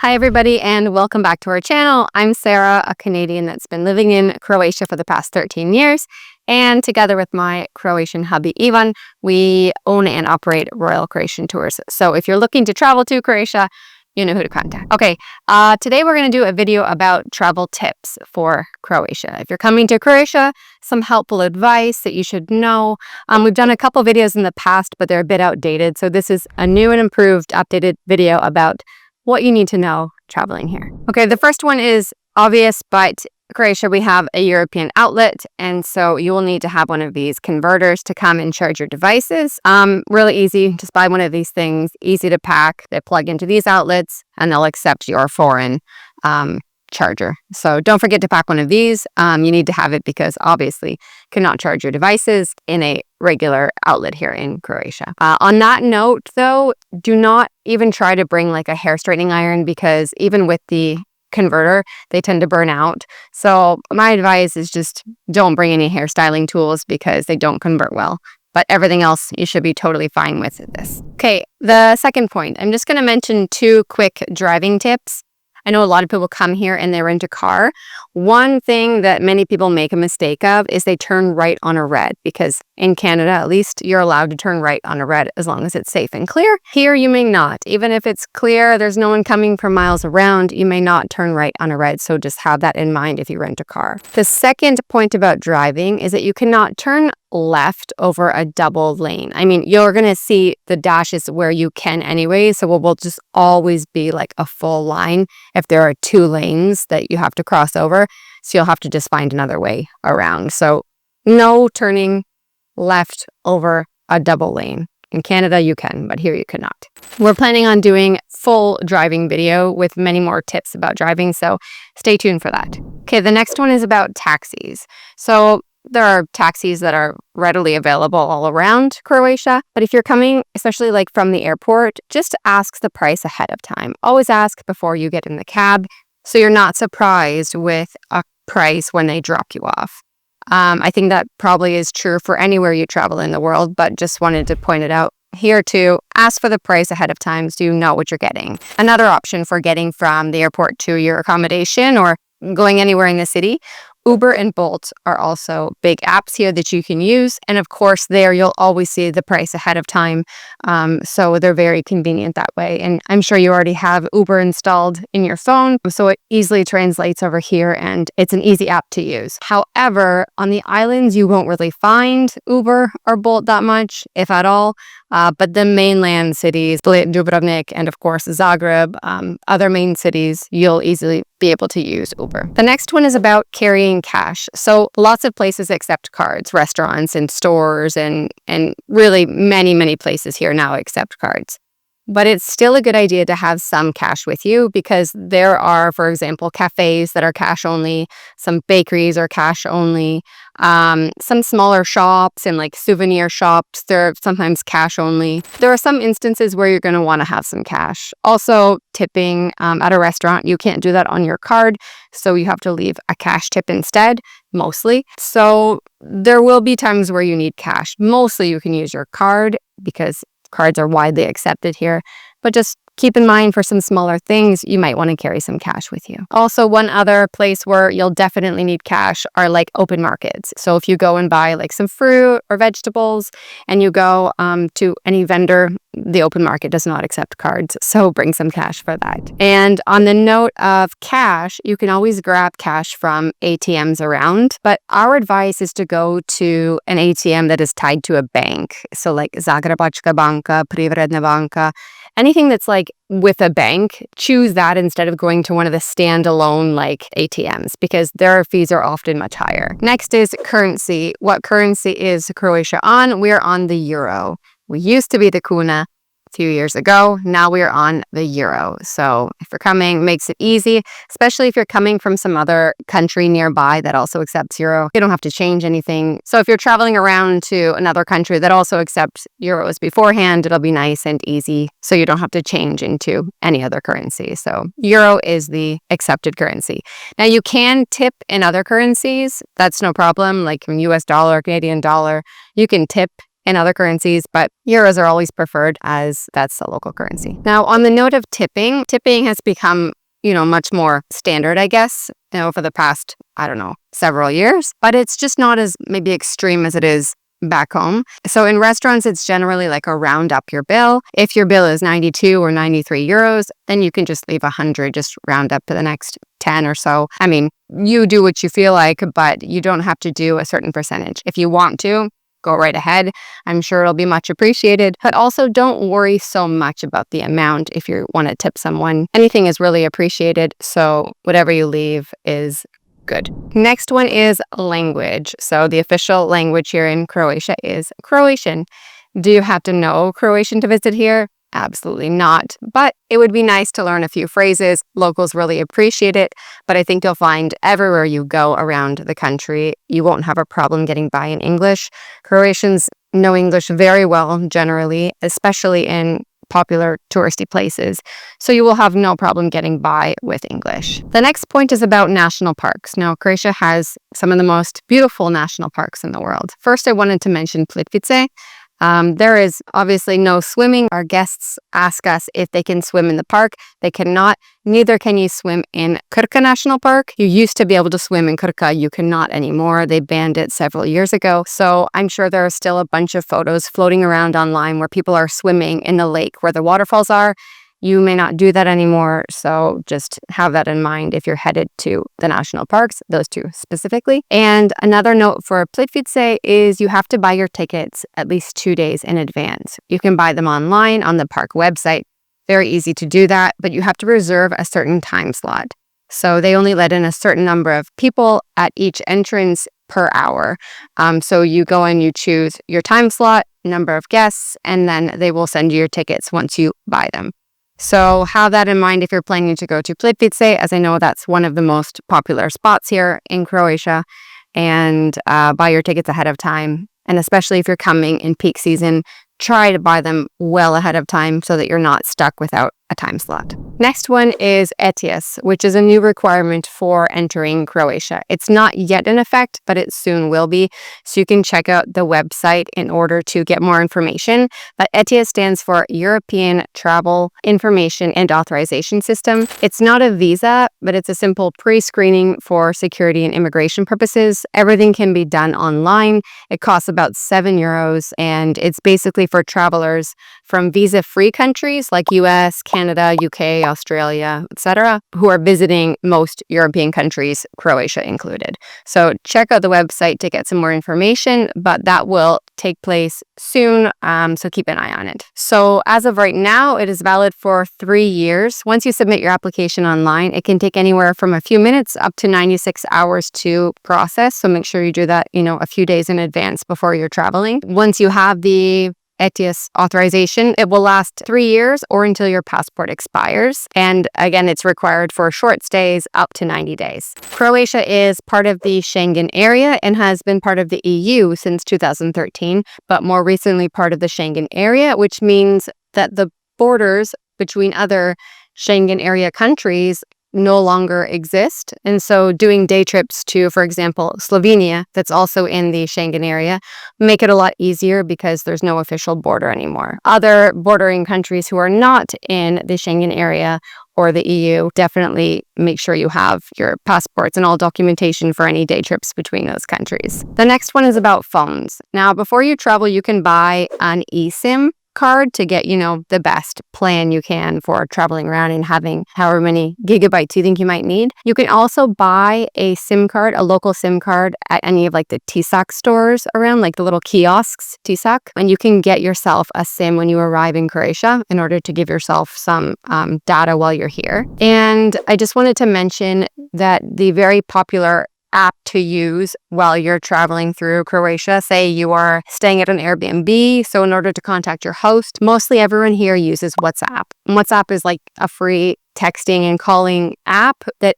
Hi everybody and welcome back to our channel. I'm Sarah, a Canadian that's been living in Croatia for the past 13 years. And together with my Croatian hubby Ivan, we own and operate Royal Croatian Tours. So if you're looking to travel to Croatia, you know who to contact. Okay, today we're going to do a video about travel tips for Croatia. If you're coming to Croatia, some helpful advice that you should know. We've done a couple videos in the past, but they're a bit outdated. So this is a new and improved, updated video about what you need to know traveling here. Okay, the first one is obvious, but Croatia, we have a European outlet, and so you will need to have one of these converters to come and charge your devices. Really easy, just buy one of these things, easy to pack. They plug into these outlets and they'll accept your foreign charger. So don't forget to pack one of these. You need to have it because obviously you cannot charge your devices in a regular outlet here in Croatia. On that note though, do not even try to bring like a hair straightening iron because even with the converter, they tend to burn out. So my advice is just don't bring any hairstyling tools because they don't convert well. But everything else, you should be totally fine with this. Okay, the second point, I'm just going to mention two quick driving tips. I know a lot of people come here and they rent a car. One thing that many people make a mistake of is they turn right on a red because in Canada, at least, you're allowed to turn right on a red as long as it's safe and clear. Here, you may not. Even if it's clear, there's no one coming from miles around, you may not turn right on a red. So just have that in mind if you rent a car. The second point about driving is that you cannot turn left over a double lane. I mean, you're going to see the dashes where you can anyway, so it will just always be like a full line if there are two lanes that you have to cross over, so you'll have to just find another way around. So no turning left over a double lane. In Canada, you can, but here you cannot. We're planning on doing full driving video with many more tips about driving, so stay tuned for that. Okay, the next one is about taxis. So there are taxis that are readily available all around Croatia, but if you're coming, especially like from the airport, just ask the price ahead of time. Always ask before you get in the cab so you're not surprised with a price when they drop you off. I think that probably is true for anywhere you travel in the world, but just wanted to point it out here too. Ask for the price ahead of time so you know what you're getting. Another option for getting from the airport to your accommodation or going anywhere in the city, Uber and Bolt are also big apps here that you can use. And of course, there you'll always see the price ahead of time. So they're very convenient that way. And I'm sure you already have Uber installed in your phone. So it easily translates over here and it's an easy app to use. However, on the islands, you won't really find Uber or Bolt that much, if at all. But the mainland cities, Dubrovnik, and of course, Zagreb, other main cities, you'll easily be able to use Uber. The next one is about carrying cash. So lots of places accept cards, restaurants and stores and really many places here now accept cards. But it's still a good idea to have some cash with you because there are, for example, cafes that are cash only, some bakeries are cash only, some smaller shops and like souvenir shops, they're sometimes cash only. There are some instances where you're going to want to have some cash. Also, tipping at a restaurant, you can't do that on your card, so you have to leave a cash tip instead, mostly. So there will be times where you need cash. Mostly you can use your card because cards are widely accepted here, but just keep in mind for some smaller things, you might want to carry some cash with you. Also, one other place where you'll definitely need cash are like open markets. So if you go and buy like some fruit or vegetables and you go to any vendor, the open market does not accept cards. So bring some cash for that. And on the note of cash, you can always grab cash from ATMs around, but our advice is to go to an ATM that is tied to a bank. So like Zagrebačka banka, Privredna banka, anything that's like with a bank, choose that instead of going to one of the standalone like ATMs because their fees are often much higher. Next is currency. What currency is Croatia on? We're on the euro. We used to be the kuna a few years ago. Now we're on the euro. So if you're coming, makes it easy, especially if you're coming from some other country nearby that also accepts euro. You don't have to change anything. So if you're traveling around to another country that also accepts euros beforehand, it'll be nice and easy. So you don't have to change into any other currency. So euro is the accepted currency. Now you can tip in other currencies. That's no problem. Like US dollar, Canadian dollar, you can tip in other currencies, but euros are always preferred as that's the local currency. Now, on the note of tipping has become much more standard, I guess, for the past, I don't know, several years, but it's just not as maybe extreme as it is back home. So in restaurants, it's generally like a round up your bill. If your bill is 92 or 93 euros, then you can just leave 100, just round up to the next 10 or so. I mean, you do what you feel like, but you don't have to do a certain percentage. If you want to, go right ahead. I'm sure it'll be much appreciated, but also don't worry so much about the amount if you want to tip someone. Anything is really appreciated, so whatever you leave is good. Next one is language. So the official language here in Croatia is Croatian. Do you have to know Croatian to visit here? Absolutely not. But it would be nice to learn a few phrases. Locals really appreciate it, but I think you'll find everywhere you go around the country, you won't have a problem getting by in English. Croatians know English very well generally, especially in popular touristy places, so you will have no problem getting by with English. The next point is about national parks. Now, Croatia has some of the most beautiful national parks in the world. First, I wanted to mention Plitvice. There is obviously no swimming. Our guests ask us if they can swim in the park. They cannot. Neither can you swim in Krka National Park. You used to be able to swim in Krka. You cannot anymore. They banned it several years ago. So I'm sure there are still a bunch of photos floating around online where people are swimming in the lake where the waterfalls are. You may not do that anymore, so just have that in mind if you're headed to the national parks, those two specifically. And another note for Plitvice is you have to buy your tickets at least 2 days in advance. You can buy them online on the park website. Very easy to do that, but you have to reserve a certain time slot. So they only let in a certain number of people at each entrance per hour. So you go and you choose your time slot, number of guests, and then they will send you your tickets once you buy them. So have that in mind if you're planning to go to Plitvice, as I know that's one of the most popular spots here in Croatia, and buy your tickets ahead of time. And especially if you're coming in peak season, try to buy them well ahead of time so that you're not stuck without a time slot. Next one is ETIAS, which is a new requirement for entering Croatia. It's not yet in effect, but it soon will be. So you can check out the website in order to get more information. But ETIAS stands for European Travel Information and Authorization System. It's not a visa, but it's a simple pre-screening for security and immigration purposes. Everything can be done online. It costs about 7 euros, and it's basically for travelers from visa-free countries like US, Canada, UK, Australia, etc., who are visiting most European countries, Croatia included. So check out the website to get some more information, but that will take place soon, so keep an eye on it. So as of right now, it is valid for 3 years. Once you submit your application online, it can take anywhere from a few minutes up to 96 hours to process. So make sure you do that, a few days in advance before you're traveling. Once you have the ETIAS authorization, it will last 3 years or until your passport expires. And again, it's required for short stays up to 90 days. Croatia is part of the Schengen area and has been part of the EU since 2013, but more recently part of the Schengen area, which means that the borders between other Schengen area countries no longer exist. And so doing day trips to, for example, Slovenia, that's also in the Schengen area, make it a lot easier because there's no official border anymore. Other bordering countries who are not in the Schengen area or the EU, definitely make sure you have your passports and all documentation for any day trips between those countries. The next one is about phones. Now, before you travel, you can buy an eSIM card to get, the best plan you can for traveling around and having however many gigabytes you think you might need. You can also buy a SIM card, a local SIM card at any of the TISAC stores around, like the little kiosks, TISAC, and you can get yourself a SIM when you arrive in Croatia in order to give yourself some data while you're here. And I just wanted to mention that the very popular app to use while you're traveling through Croatia. Say you are staying at an Airbnb, so in order to contact your host, mostly everyone here uses WhatsApp. And WhatsApp is like a free texting and calling app that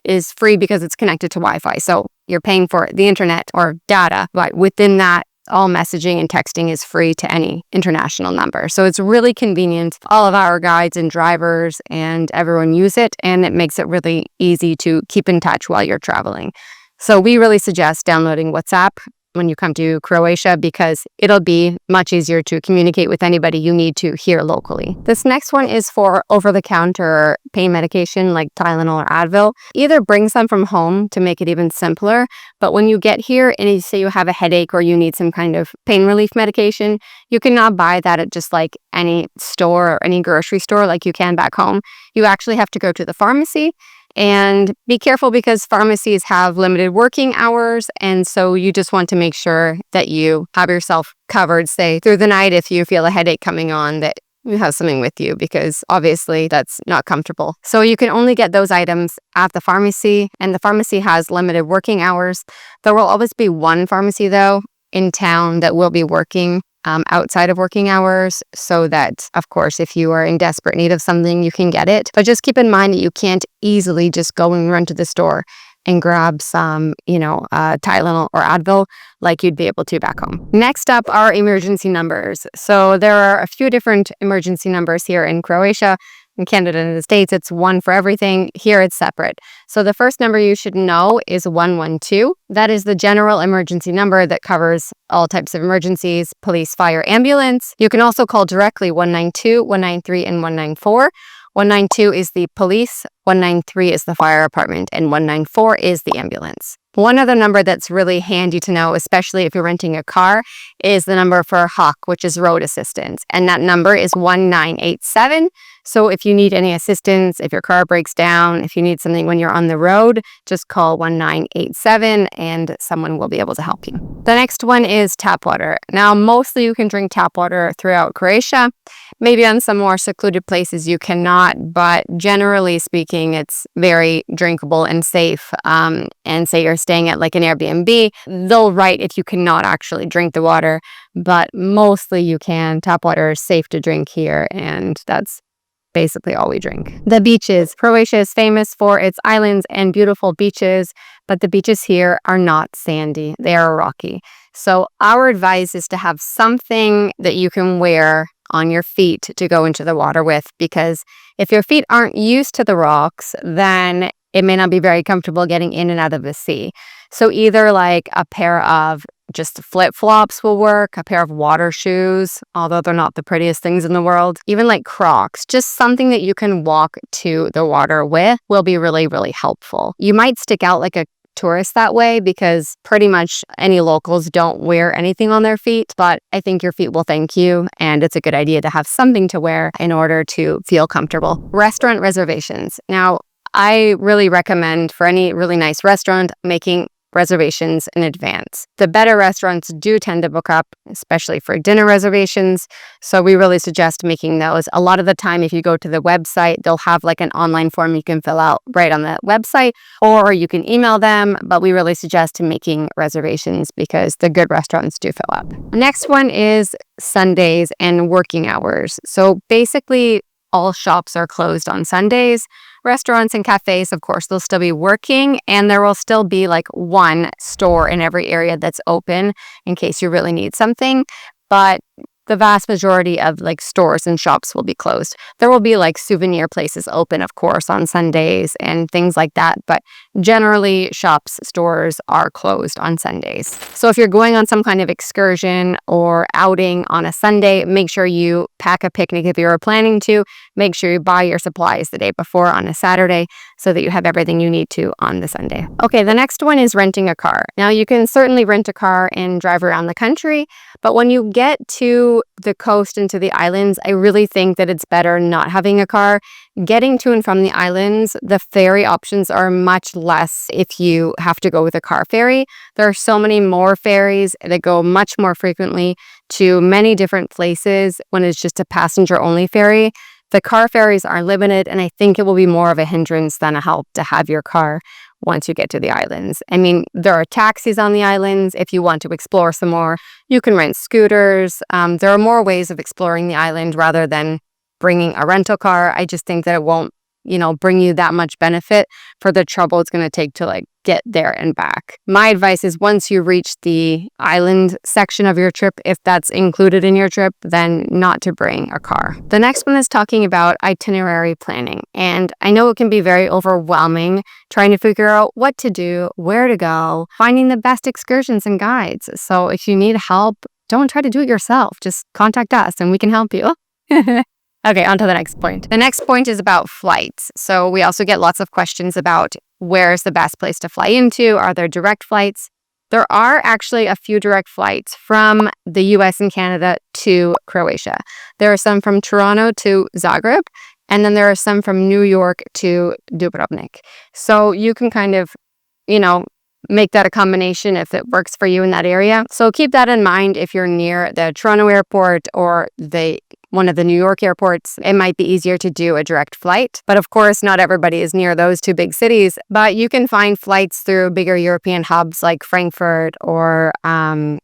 is free because it's connected to Wi-Fi. So you're paying for the internet or data, but within that, all messaging and texting is free to any international number. So it's really convenient. All of our guides and drivers and everyone use it, and it makes it really easy to keep in touch while you're traveling. So we really suggest downloading WhatsApp. when you come to Croatia, because it'll be much easier to communicate with anybody you need to here locally. This next one is for over-the-counter pain medication like Tylenol or Advil. Either bring some from home to make it even simpler, but when you get here and you say you have a headache or you need some kind of pain relief medication, you cannot buy that at just like any store or any grocery store like you can back home. You actually have to go to the pharmacy. And be careful because pharmacies have limited working hours. And so you just want to make sure that you have yourself covered, say, through the night if you feel a headache coming on, that you have something with you, because obviously that's not comfortable. So you can only get those items at the pharmacy, and the pharmacy has limited working hours. There will always be one pharmacy, though, in town that will be working outside of working hours, so that, of course, if you are in desperate need of something, you can get it. But just keep in mind that you can't easily just go and run to the store and grab some, Tylenol or Advil like you'd be able to back home. Next up are emergency numbers. So there are a few different emergency numbers here in Croatia. In Canada and the States, it's one for everything. Here, it's separate. So the first number you should know is 112. That is the general emergency number that covers all types of emergencies: police, fire, ambulance. You can also call directly 192, 193, and 194. 192 is the police, 193 is the fire department, and 194 is the ambulance. One other number that's really handy to know, especially if you're renting a car, is the number for HOC, which is road assistance. And that number is 1987. So if you need any assistance, if your car breaks down, if you need something when you're on the road, just call 1987 and someone will be able to help you. The next one is tap water. Now, mostly you can drink tap water throughout Croatia. Maybe on some more secluded places you cannot, but generally speaking, it's very drinkable and safe. And say you're staying at like an Airbnb, they'll write if you cannot actually drink the water, but mostly you can. Tap water is safe to drink here, and that's basically all we drink. The beaches. Croatia is famous for its islands and beautiful beaches, but the beaches here are not sandy. They are rocky. So our advice is to have something that you can wear on your feet to go into the water with, because if your feet aren't used to the rocks, then it may not be very comfortable getting in and out of the sea. So either like a pair of just flip-flops will work, a pair of water shoes, although they're not the prettiest things in the world, even like Crocs, just something that you can walk to the water with will be really, really helpful. You might stick out like a tourist that way because pretty much any locals don't wear anything on their feet, but I think your feet will thank you, and it's a good idea to have something to wear in order to feel comfortable. Restaurant reservations. Now, I really recommend for any really nice restaurant making reservations in advance. The better restaurants do tend to book up, especially for dinner reservations. So we really suggest making those. A lot of the time, if you go to the website, they'll have like an online form you can fill out right on the website, or you can email them. But we really suggest making reservations because the good restaurants do fill up. Next one is Sundays and working hours. So basically, all shops are closed on Sundays. Restaurants and cafes, of course, they'll still be working, and there will still be like one store in every area that's open in case you really need something. But the vast majority of like stores and shops will be closed. There will be like souvenir places open, of course, on Sundays and things like that. But generally, shops, stores are closed on Sundays. So if you're going on some kind of excursion or outing on a Sunday, make sure you pack a picnic if you're planning to. Make sure you buy your supplies the day before on a Saturday so that you have everything you need to on the Sunday. Okay, the next one is renting a car. Now, you can certainly rent a car and drive around the country, but when you get to the coast and to the islands, I really think that it's better not having a car. Getting to and from the islands, the ferry options are much less if you have to go with a car ferry. There are so many more ferries that go much more frequently to many different places when it's just a passenger-only ferry. The car ferries are limited, and I think it will be more of a hindrance than a help to have your car once you get to the islands. I mean, there are taxis on the islands. If you want to explore some more, you can rent scooters. There are more ways of exploring the island rather than bringing a rental car. I just think that it won't, bring you that much benefit for the trouble it's going to take to like get there and back. My advice is once you reach the island section of your trip, if that's included in your trip, then not to bring a car. The next one is talking about itinerary planning. And I know it can be very overwhelming trying to figure out what to do, where to go, finding the best excursions and guides. So if you need help, don't try to do it yourself. Just contact us and we can help you. Okay, on to the next point. The next point is about flights. So we also get lots of questions about where's the best place to fly into? Are there direct flights? There are actually a few direct flights from the US and Canada to Croatia. There are some from Toronto to Zagreb, and then there are some from New York to Dubrovnik. So you can kind of, make that a combination if it works for you in that area. So keep that in mind if you're near the Toronto airport or one of the New York airports. It might be easier to do a direct flight. But of course, not everybody is near those two big cities. But you can find flights through bigger European hubs like Frankfurt or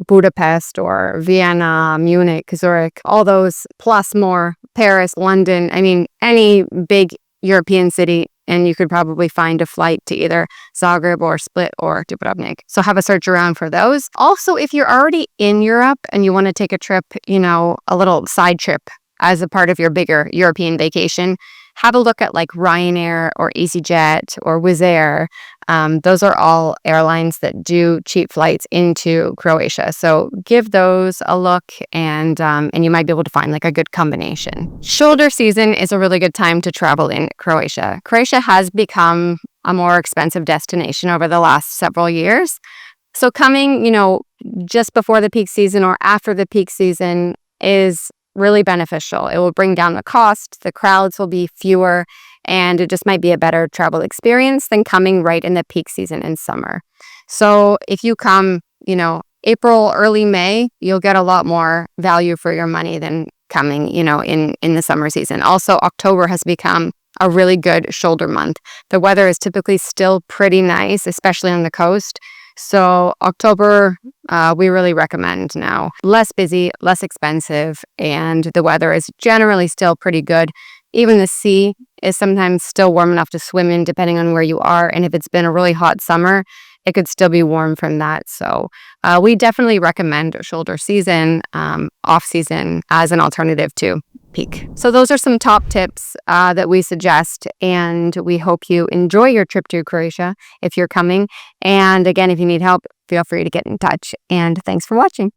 Budapest or Vienna, Munich, Zurich, all those plus more, Paris, London. I mean, any big European city, and you could probably find a flight to either Zagreb or Split or Dubrovnik. So have a search around for those. Also, if you're already in Europe and you want to take a trip, a little side trip as a part of your bigger European vacation, have a look at like Ryanair or EasyJet or Wizz Air. Those are all airlines that do cheap flights into Croatia. So give those a look and you might be able to find like a good combination. Shoulder season is a really good time to travel in Croatia. Croatia has become a more expensive destination over the last several years. So coming, just before the peak season or after the peak season is really beneficial. It will bring down the cost, the crowds will be fewer, and it just might be a better travel experience than coming right in the peak season in summer. So if you come, April, early May, you'll get a lot more value for your money than coming, in the summer season. Also, October has become a really good shoulder month. The weather is typically still pretty nice, especially on the coast. So October, we really recommend now. Less busy, less expensive, and the weather is generally still pretty good. Even the sea is sometimes still warm enough to swim in depending on where you are. And if it's been a really hot summer, it could still be warm from that. So we definitely recommend shoulder season, off season as an alternative to peak. So those are some top tips that we suggest, and we hope you enjoy your trip to Croatia if you're coming. And again, if you need help, feel free to get in touch. And thanks for watching.